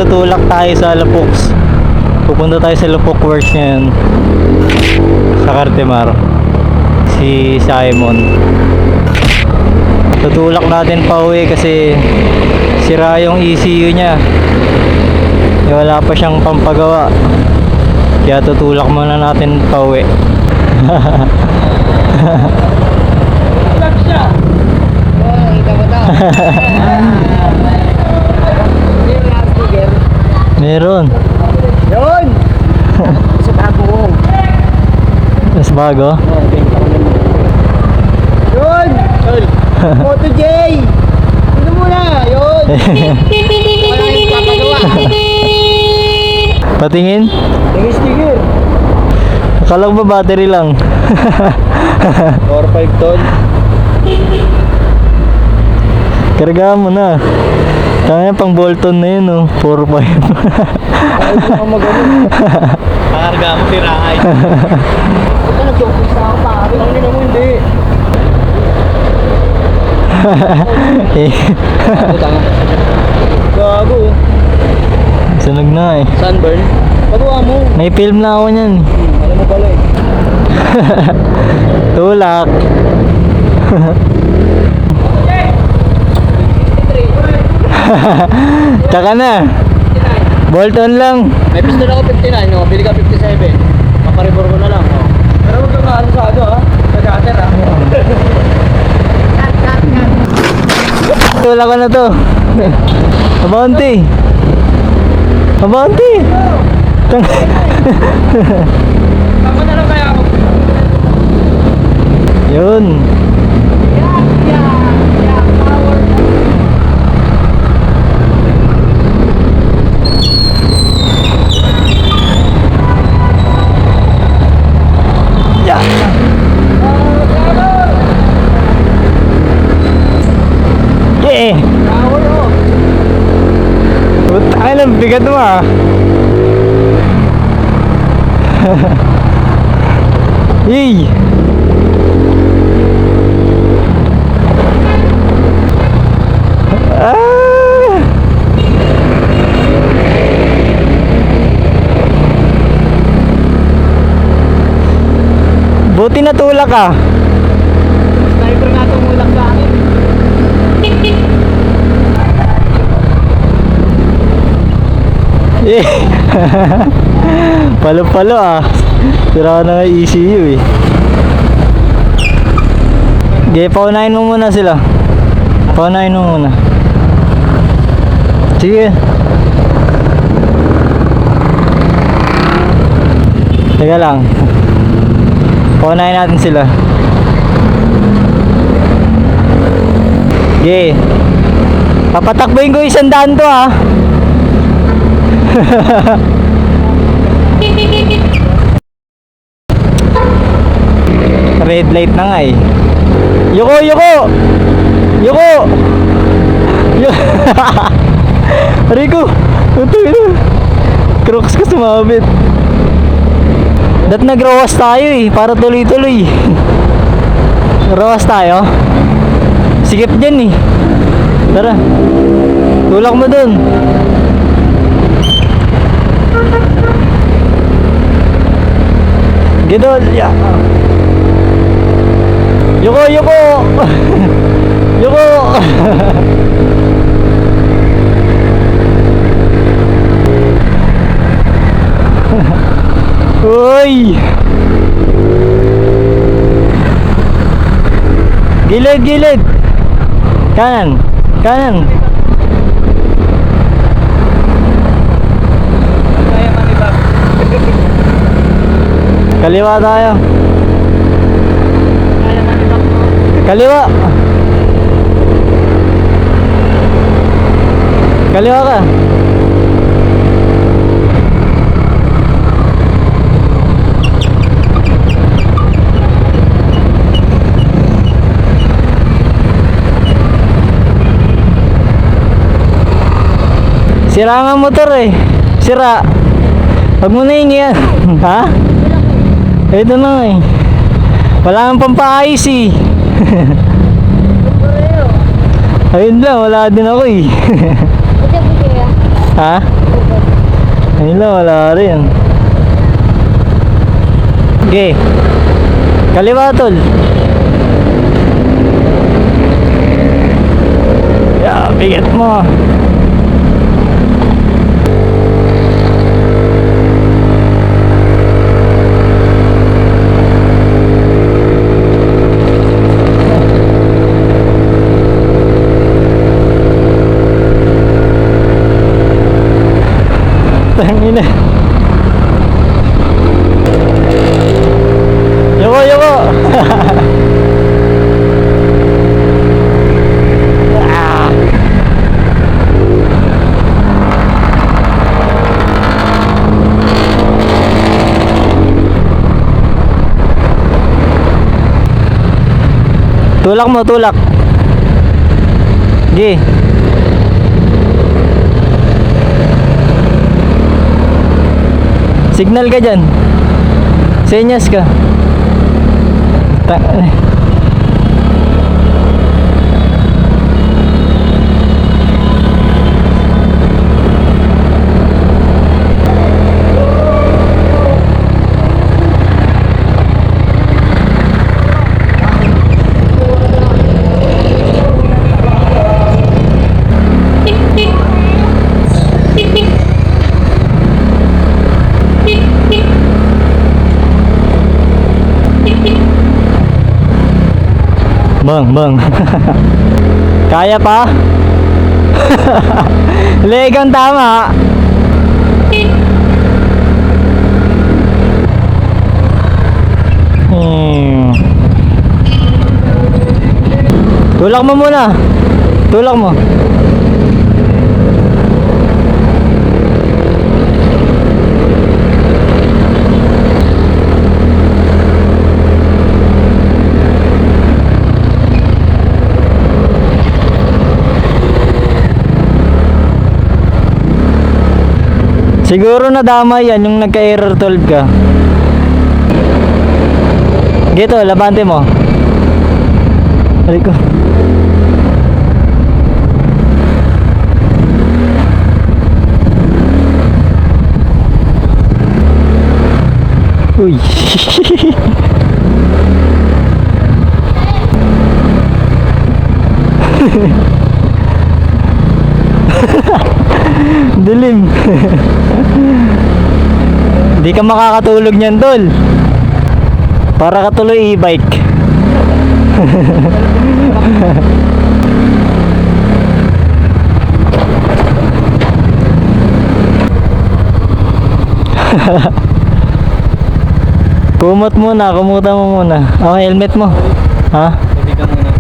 tutulak tayo sa Lapox. Pupunta tayo sa Lupok Works ngayon. Sa Cartimar. Si Simon. Tutulak natin pa uwi kasi sira yung ECU niya. Wala pa siyang pampagawa. Kaya tutulak muna natin pa uwi. Tulak siya. Oh, kita mo daw. Meron. Yun! Sa bago. Mas bago? Yun! Moto J! Ano muna? Yun! Wala yung papagawa. Patingin? Tingin sticker. Akala ko ba battery lang? 4-5 ton. Kargahan mo na. Kaya pang Bolton na yun, oh. 4-5. Ay, hindi ako mag-ano. Pakarga mo, tirahay. Ito, nag-focus na ako pare. Ang nila mo hindi. Gago. Sunog na eh. Sunburn? Pagawa mo. May film na ako niyan. Alam mo pala eh. Tulak. Tsaka na. Bolton lang. May pistol ako 59, no? Bili ka 57. Paparibor ko na lang, no? Pero huwag kang maalusado, ha? Nag-ater, ha? Tulak ko na to. Abante. Abante. Tama na lang kaya ako. Yun. Yeah. Ay, lang bigat mo ah. Yay. Ah. Buti natulak ka. Sniper nga tumulak sa akin. Eh. Palo-palo ah. Sira na nga ECU eh. Okay, paunahin mo muna sila. Paunahin mo muna. Sige. Teka lang. Paunahin natin sila. Okay. Papatakboyin ko 100 to ah. Red light na nga eh. Yuko, yuko! Yuko! Rico! Ito yun. Crocs ka sumabit. Dat nagrawas tayo eh. Para tuloy-tuloy. Rawas tayo. Sikip dyan eh. Tara. Tulak mo dun. Gidol, yeah. Yuko, yuko. Yuko. Uy. Gilid, gilid. Kanan, kanan. Kaya manibag. Kaliwa tayo. Kaya manibag mo. Kaliwa. Kaliwa ka. Sira nga motor eh. Sira. Huwag mo na yan. Ha? Ito na eh. Wala nang pampaayos eh. Ayun lang, wala din ako eh. Ha? Ayun lang, wala rin. Okay. Kaliwa tol. Yeah, bigat mo. Tangina. Yoko, yoko. Ah. Tulak mo, tulak. Gi. Signal ka dyan. Senyas ka. Bang, bang. Kaya pa? Legang tama. Tulak mo muna. Tulak mo. Siguro nadama yan yung nagka-error 12 ka. Gito, labante mo. Aray ko. Uy. Dilim. Di ka makakatulog niyan, tol. Para ka tuloy e-bike. Kumot muna, kumuta mo muna. Okay, helmet mo. Ha? Tubig ka muna.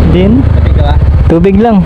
Din? Tubig ka ba? Tubig lang.